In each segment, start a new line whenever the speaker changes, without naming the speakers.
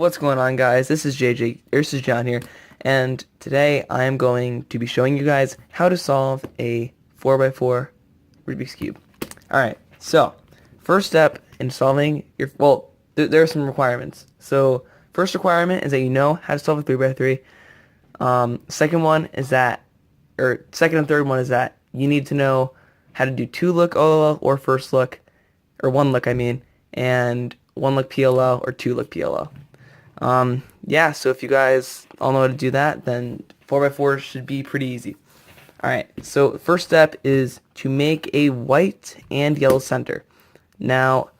What's going on, guys? This is John here, and today I am going to be showing you guys how to solve a 4x4 Rubik's Cube. Alright, so first step in solving your, there are some requirements. So first requirement is that you know how to solve a 3x3. Second one is that, or second and third one is that you need to know how to do 2-look OLL or first look, or 1-look I mean, and 1-look PLL or 2-look PLL. Yeah, so if you guys all know how to do that, then 4x4 should be pretty easy. Alright, so first step is to make a white and yellow center. Now,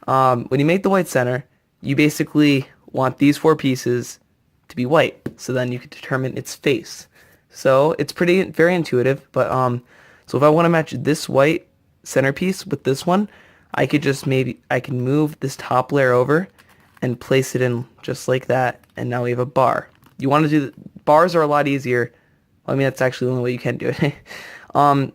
when you make the white center, you basically want these 4 pieces to be white, so then you can determine its face. So it's very intuitive, but so if I want to match this white centerpiece with this one, I can move this top layer over and place it in just like that, and now we have a bar. You want to do bars are a lot easier. I mean, that's actually the only way you can do it.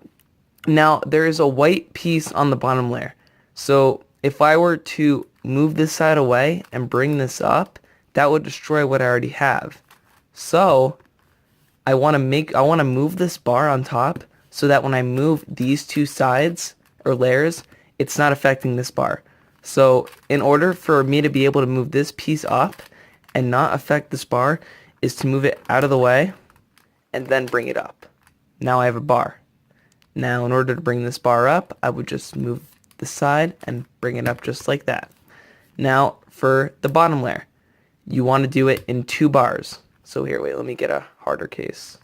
Now there is a white piece on the bottom layer. So if I were to move this side away and bring this up, that would destroy what I already have. So I want to move this bar on top so that when I move these 2 sides or layers, it's not affecting this bar. So in order for me to be able to move this piece up and not affect this bar is to move it out of the way and then bring it up. Now I have a bar. Now in order to bring this bar up, I would just move this side and bring it up just like that. Now for the bottom layer, you want to do it in 2 bars. So here, wait, let me get a harder case.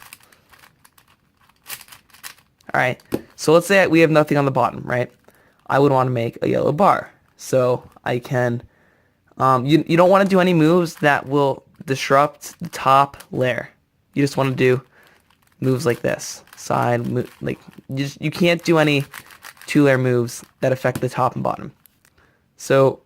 Alright, so let's say we have nothing on the bottom, right? I would want to make a yellow bar. So I can, you don't want to do any moves that will disrupt the top layer. You just want to do moves like this. Side, like, you can't do any 2-layer moves that affect the top and bottom. So,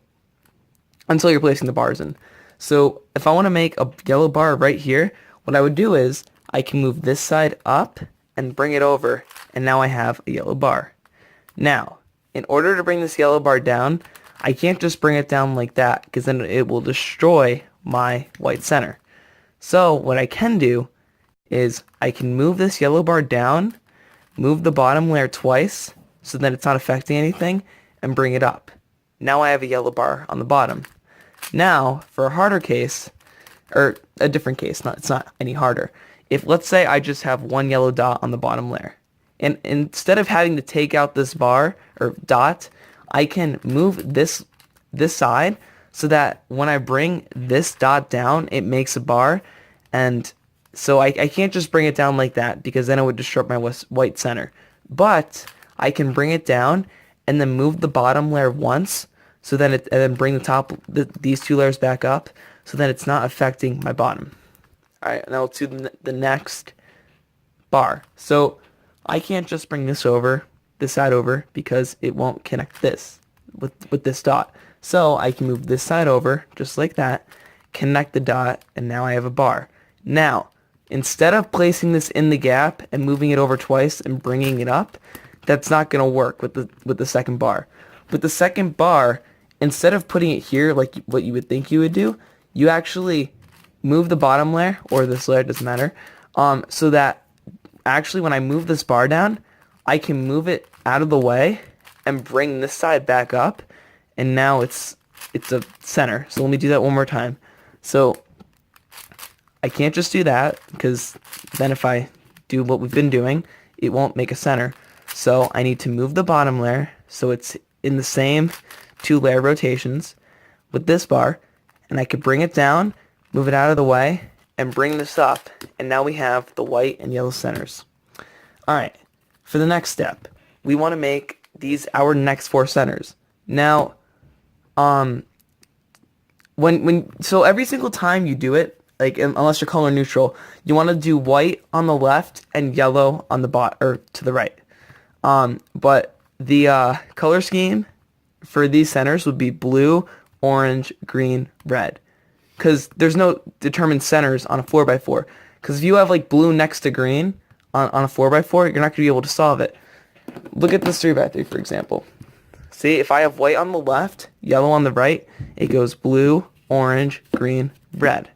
until you're placing the bars in. So, if I want to make a yellow bar right here, what I would do is, I can move this side up and bring it over, and now I have a yellow bar. Now, in order to bring this yellow bar down, I can't just bring it down like that, because then it will destroy my white center. So what I can do is I can move this yellow bar down, move the bottom layer twice, so that it's not affecting anything, and bring it up. Now I have a yellow bar on the bottom. Now, for a harder case, or a different case, it's not any harder. If, let's say, I just have 1 yellow dot on the bottom layer, and instead of having to take out this bar, or dot, I can move this side so that when I bring this dot down, it makes a bar, and so I can't just bring it down like that because then it would disrupt my white center. But I can bring it down and then move the bottom layer once, so then and then bring the top these 2 layers back up, so that it's not affecting my bottom. All right, now let's do the next bar. So I can't just bring this side over, because it won't connect this with this dot. So I can move this side over just like that, connect the dot, and now I have a bar. Now, instead of placing this in the gap and moving it over twice and bringing it up, that's not going to work with the second bar. With the second bar, instead of putting it here like what you would think you would do, you actually move the bottom layer, or this layer, doesn't matter, so that actually when I move this bar down, I can move it out of the way and bring this side back up, and now it's a center. So let me do that one more time. So I can't just do that, because then if I do what we've been doing, it won't make a center. So I need to move the bottom layer so it's in the same 2-layer rotations with this bar, and I could bring it down, move it out of the way, and bring this up, and now we have the white and yellow centers. Alright, for the next step, we want to make these our next 4 centers. Now, so every single time you do it, like unless you're color neutral, you want to do white on the left and yellow on the or to the right. But the color scheme for these centers would be blue, orange, green, red. Because there's no determined centers on a 4x4. Because if you have like blue next to green on a 4x4, you're not going to be able to solve it. Look at this 3x3, for example. See, if I have white on the left, yellow on the right, it goes blue, orange, green, red.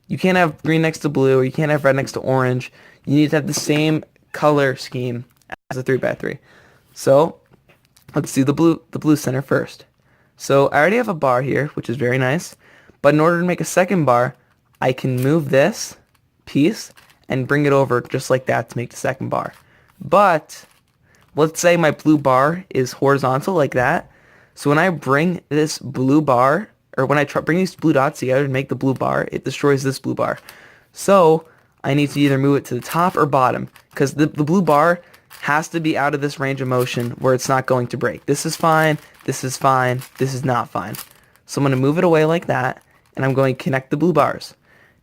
You can't have green next to blue, or you can't have red next to orange. You need to have the same color scheme as a 3x3. So let's do the blue center first. So I already have a bar here, which is very nice. But in order to make a second bar, I can move this piece and bring it over just like that to make the second bar. But let's say my blue bar is horizontal like that. So when I bring this blue bar, or when I bring these blue dots together to make the blue bar, it destroys this blue bar. So I need to either move it to the top or bottom, because the blue bar has to be out of this range of motion where it's not going to break. This is fine, this is fine, this is not fine. So I'm going to move it away like that, and I'm going to connect the blue bars.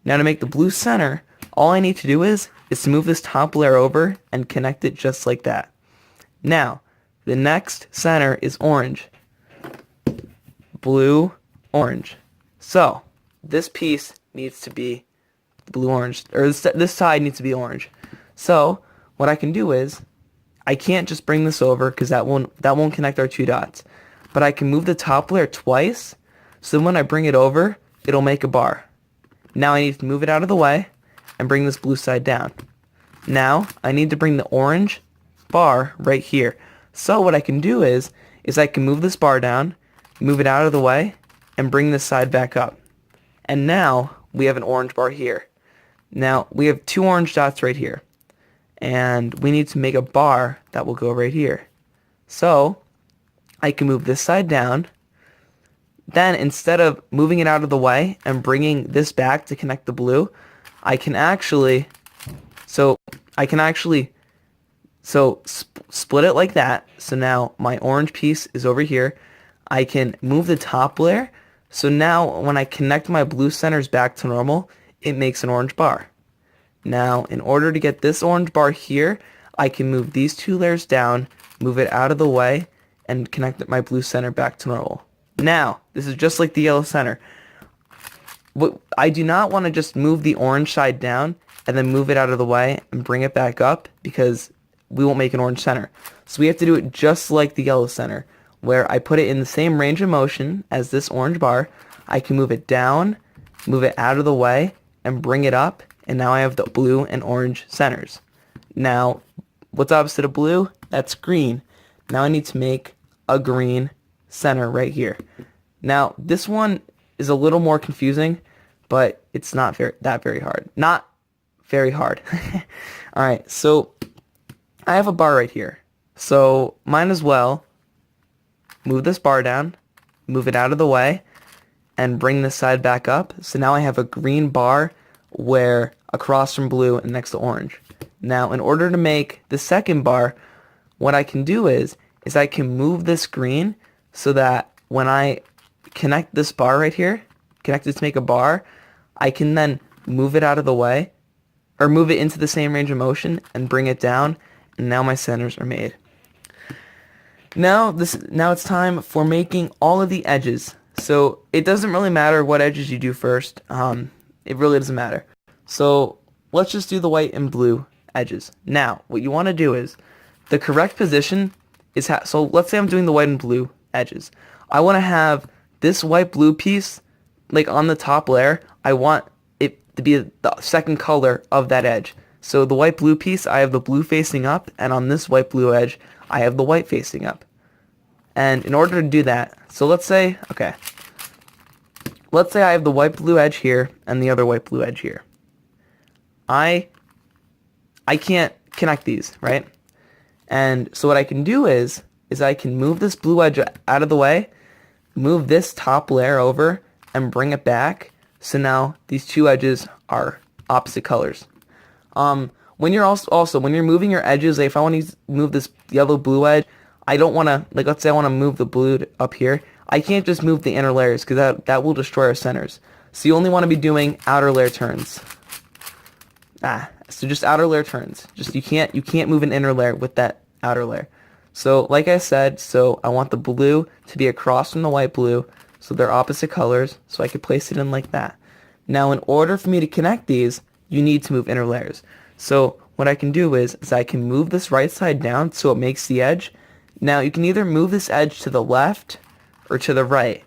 Now to make the blue center, all I need to do is to move this top layer over and connect it just like that. Now, the next center is orange. Blue, orange. So, this piece needs to be blue-orange, or this side needs to be orange. So, what I can do is, I can't just bring this over because that won't connect our two dots. But I can move the top layer twice, so when I bring it over, it'll make a bar. Now I need to move it out of the way and bring this blue side down. Now I need to bring the orange bar right here. So what I can do is I can move this bar down, move it out of the way, and bring this side back up. And now we have an orange bar here. Now we have two orange dots right here. And we need to make a bar that will go right here. So I can move this side down. Then instead of moving it out of the way and bringing this back to connect the blue, I can actually split it like that. So now my orange piece is over here. I can move the top layer. So now when I connect my blue centers back to normal, it makes an orange bar. Now in order to get this orange bar here, I can move these two layers down, move it out of the way, and connect my blue center back to normal. Now, this is just like the yellow center. I do not want to just move the orange side down and then move it out of the way and bring it back up, because we won't make an orange center. So we have to do it just like the yellow center, where I put it in the same range of motion as this orange bar. I can move it down, move it out of the way, and bring it up, and now I have the blue and orange centers. Now, what's opposite of blue? That's green. Now I need to make a green center right here. Now, this one is a little more confusing, but it's not very hard. Not very hard. Alright, so I have a bar right here. So might as well move this bar down, move it out of the way, and bring this side back up. So now I have a green bar where across from blue and next to orange. Now, in order to make the second bar, what I can do is I can move this green so that when I connect this bar right here, connect it to make a bar, I can then move it out of the way, or move it into the same range of motion and bring it down, and now my centers are made. Now it's time for making all of the edges. So it doesn't really matter what edges you do first. It really doesn't matter. So let's just do the white and blue edges. Now, what you want to do is, the correct position is, so let's say I'm doing the white and blue edges. I want to have this white blue piece, like on the top layer, I want it to be the second color of that edge. So the white blue piece, I have the blue facing up, and on this white blue edge, I have the white facing up. And in order to do that, so let's say I have the white blue edge here and the other white blue edge here. I can't connect these, right? And so what I can do is I can move this blue edge out of the way, move this top layer over, and bring it back. So now these two edges are opposite colors. When you're when you're moving your edges, like if I want to move this yellow blue edge, I don't want to, like let's say I want to move the blue up here. I can't just move the inner layers because that will destroy our centers. So you only want to be doing outer layer turns. So just outer layer turns. Just you can't move an inner layer with that outer layer. So like I said, so I want the blue to be across from the white blue, so they're opposite colors, so I could place it in like that. Now in order for me to connect these, you need to move inner layers. So what I can do is I can move this right side down so it makes the edge. Now you can either move this edge to the left or to the right,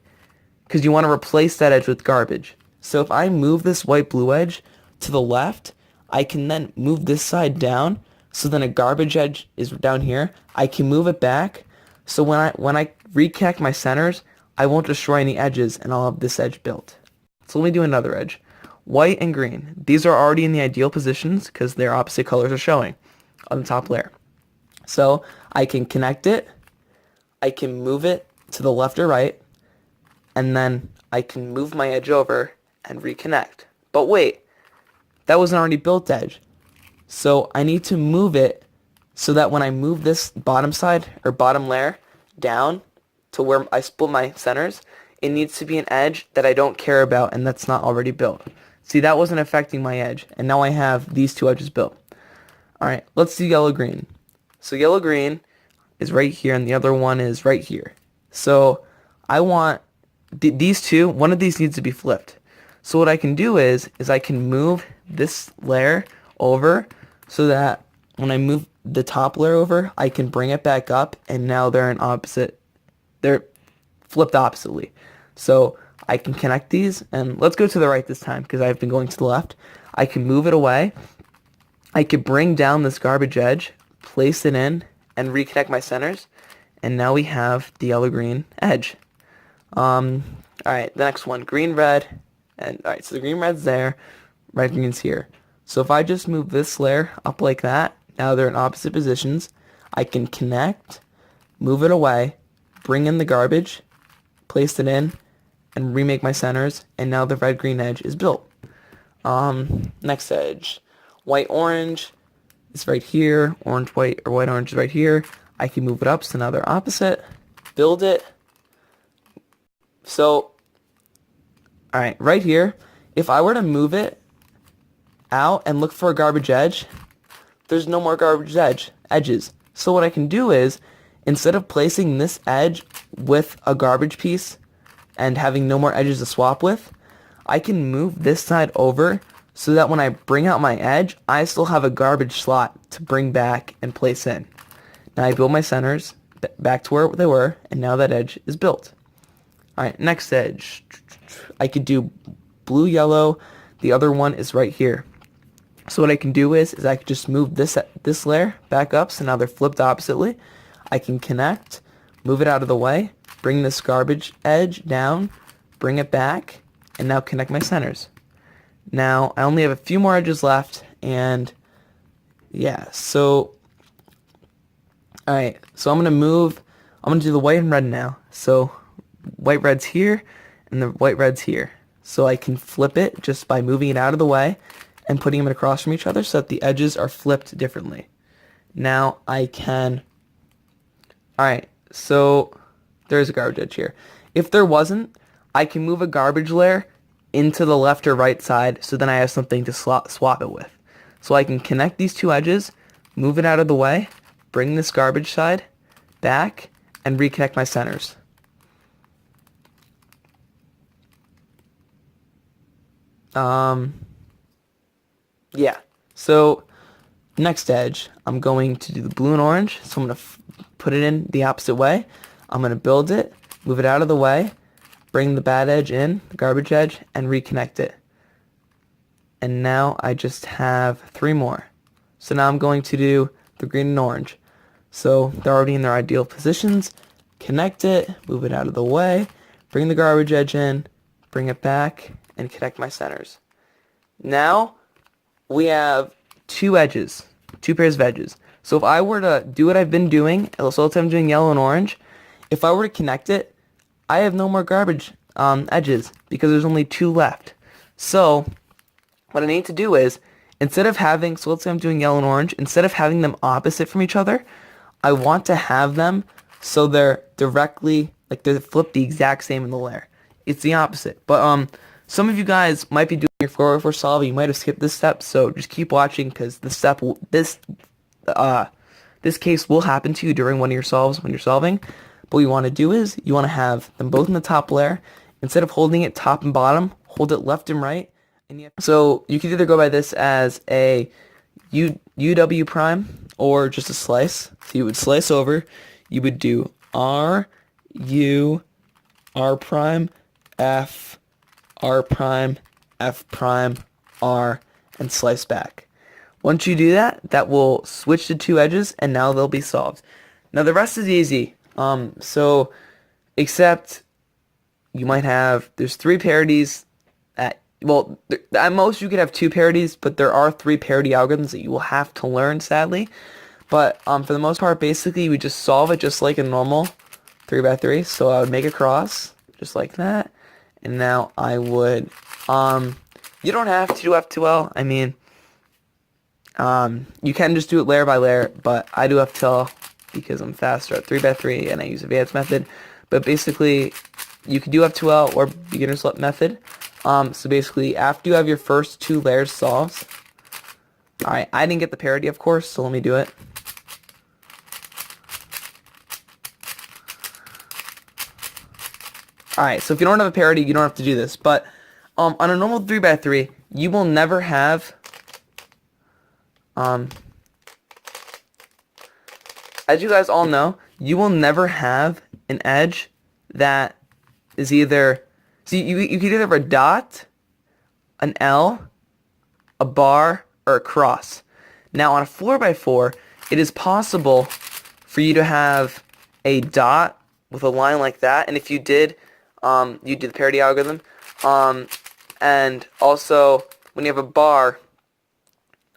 because you want to replace that edge with garbage. So if I move this white blue edge to the left, I can then move this side down. So then a garbage edge is down here. I can move it back. So when I reconnect my centers, I won't destroy any edges and I'll have this edge built. So let me do another edge. White and green. These are already in the ideal positions because their opposite colors are showing on the top layer. So I can connect it. I can move it to the left or right. And then I can move my edge over and reconnect. But wait, that was an already built edge. So I need to move it so that when I move this bottom side or bottom layer down to where I split my centers, it needs to be an edge that I don't care about and that's not already built. See, that wasn't affecting my edge, and now I have these two edges built. Alright, let's do yellow-green. So yellow-green is right here, and the other one is right here. So I want these two, one of these needs to be flipped. So what I can do is I can move this layer over so that when I move the top layer over, I can bring it back up, and now they're flipped oppositely. So I can connect these, and let's go to the right this time because I've been going to the left. I can move it away. I could bring down this garbage edge, place it in, and reconnect my centers, and now we have the yellow-green edge. Alright, the next one, green-red, and alright, so the green-red's there, red-green's here. So if I just move this layer up like that, now they're in opposite positions, I can connect, move it away, bring in the garbage, place it in, and remake my centers, and now the red-green edge is built. Next edge, white-orange is right here, orange-white or white-orange is right here. I can move it up, so now they're opposite, build it. So, alright, right here, if I were to move it out and look for a garbage edge, there's no more garbage edges. So what I can do is, instead of placing this edge with a garbage piece and having no more edges to swap with, I can move this side over so that when I bring out my edge, I still have a garbage slot to bring back and place in. Now I build my centers back to where they were, and now that edge is built. Alright, next edge. I could do blue, yellow. The other one is right here. So what I can do is I could just move this layer back up, so now they're flipped oppositely. I can connect, move it out of the way, bring this garbage edge down, bring it back, and now connect my centers. Now, I only have a few more edges left, and yeah, so, alright, so I'm going to do the white and red now. So, white red's here, and the white red's here. So I can flip it just by moving it out of the way and putting them across from each other so that the edges are flipped differently. Now, I can, alright, so there's a garbage edge here. If there wasn't, I can move a garbage layer into the left or right side so then I have something to swap it with. So I can connect these two edges, move it out of the way, bring this garbage side back, and reconnect my centers. Yeah, so next edge, I'm going to do the blue and orange, so I'm going to put it in the opposite way. I'm going to build it, move it out of the way, bring the bad edge in, the garbage edge, and reconnect it. And now I just have 3 more. So now I'm going to do the green and orange. So they're already in their ideal positions. Connect it, move it out of the way, bring the garbage edge in, bring it back, and connect my centers. Now we have 2 edges, 2 pairs of edges. So if I were to do what I've been doing, so let's say I'm doing yellow and orange, if I were to connect it, I have no more garbage edges because there's only 2 left. So what I need to do is, instead of having, so let's say I'm doing yellow and orange, instead of having them opposite from each other, I want to have them so they're directly, like they're flipped the exact same in the layer. It's the opposite. But some of you guys might be doing your 404 solving. You might have skipped this step, so just keep watching because this step, this case will happen to you during one of your solves when you're solving. But what you want to do is you want to have them both in the top layer. Instead of holding it top and bottom, hold it left and right. So you could either go by this as a UW prime or just a slice. So you would slice over. You would do R, U, R prime, F, R prime, F prime, R, and slice back. Once you do that, that will switch the two edges, and now they'll be solved. Now the rest is easy. So except you might have, there's three parities at, well, at most you could have two parities, but there are three parity algorithms that you will have to learn, sadly. But for the most part, basically, you would just solve it just like a normal 3x3. So I would make a cross, just like that. And now I would, you don't have to do F2L. I mean, you can just do it layer by layer, but I do F2L because I'm faster at 3x3 and I use advanced method. But basically, you can do F2L or beginner's method. So basically, after you have your first two layers solved, alright, I didn't get the parity, of course, so let me do it. Alright, so if you don't have a parity, you don't have to do this. But on a normal 3x3, you will never have, as you guys all know, you will never have an edge that is either, see, you could either have a dot, an L, a bar, or a cross. Now on a 4x4, it is possible for you to have a dot with a line like that, and if you did, you do the parity algorithm, and also when you have a bar,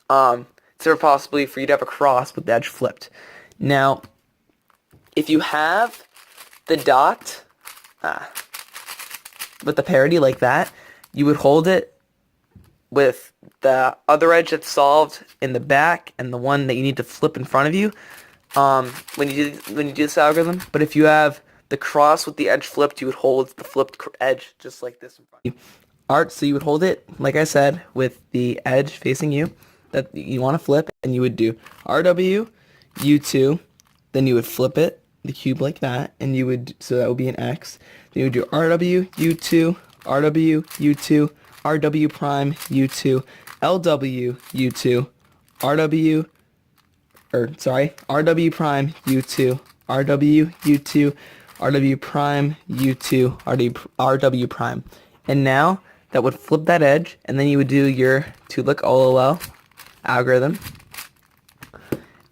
it's very possibly for you to have a cross with the edge flipped. Now, if you have the dot with the parity like that, you would hold it with the other edge that's solved in the back and the one that you need to flip in front of you when you do this algorithm. But if you have the cross with the edge flipped, you would hold the flipped edge just like this in front of you. Alright, so you would hold it, like I said, with the edge facing you that you want to flip, and you would do RW, U2, then you would flip it, the cube like that, and you would, so that would be an X. Then you would do RW, U2, RW, U2, RW prime, U2, LW, U2, RW, RW prime, U2, RW, U2, RW prime, U2, RW prime. And now, that would flip that edge, and then you would do your 2-look OLL algorithm.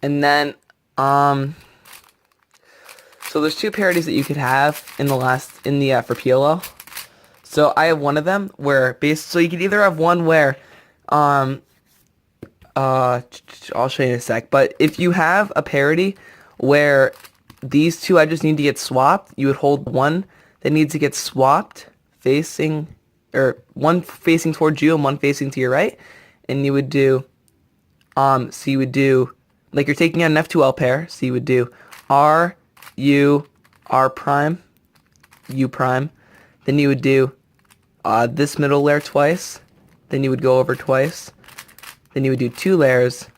And then, so there's two parities that you could have in the for PLL. So I have one of them where so you could either have one where, I'll show you in a sec, but if you have a parity where these two edges need to get swapped, you would hold one that needs to get swapped facing, or one facing towards you and one facing to your right, and you would do, so you would do, like you're taking out an F2L pair, so you would do R, U, R prime, U prime, then you would do this middle layer twice, then you would go over twice, then you would do two layers,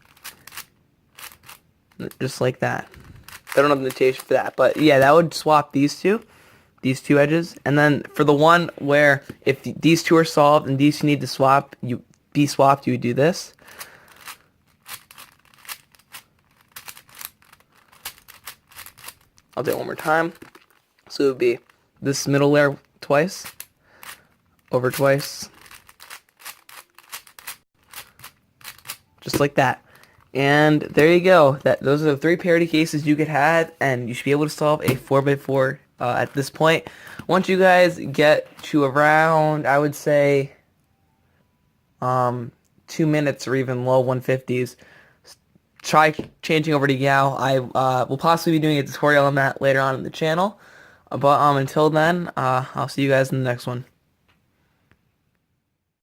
just like that. I don't know the notation for that, but yeah, that would swap these two edges. And then for the one where if these two are solved and these two need to be swapped, you would do this. I'll do it one more time. So it would be this middle layer twice, over twice, just like that. And there you go. Those are the three parity cases you could have, and you should be able to solve a 4x4 at this point. Once you guys get to around, I would say, 2 minutes or even low 150s, try changing over to Yao. I will possibly be doing a tutorial on that later on in the channel. But until then, I'll see you guys in the next one.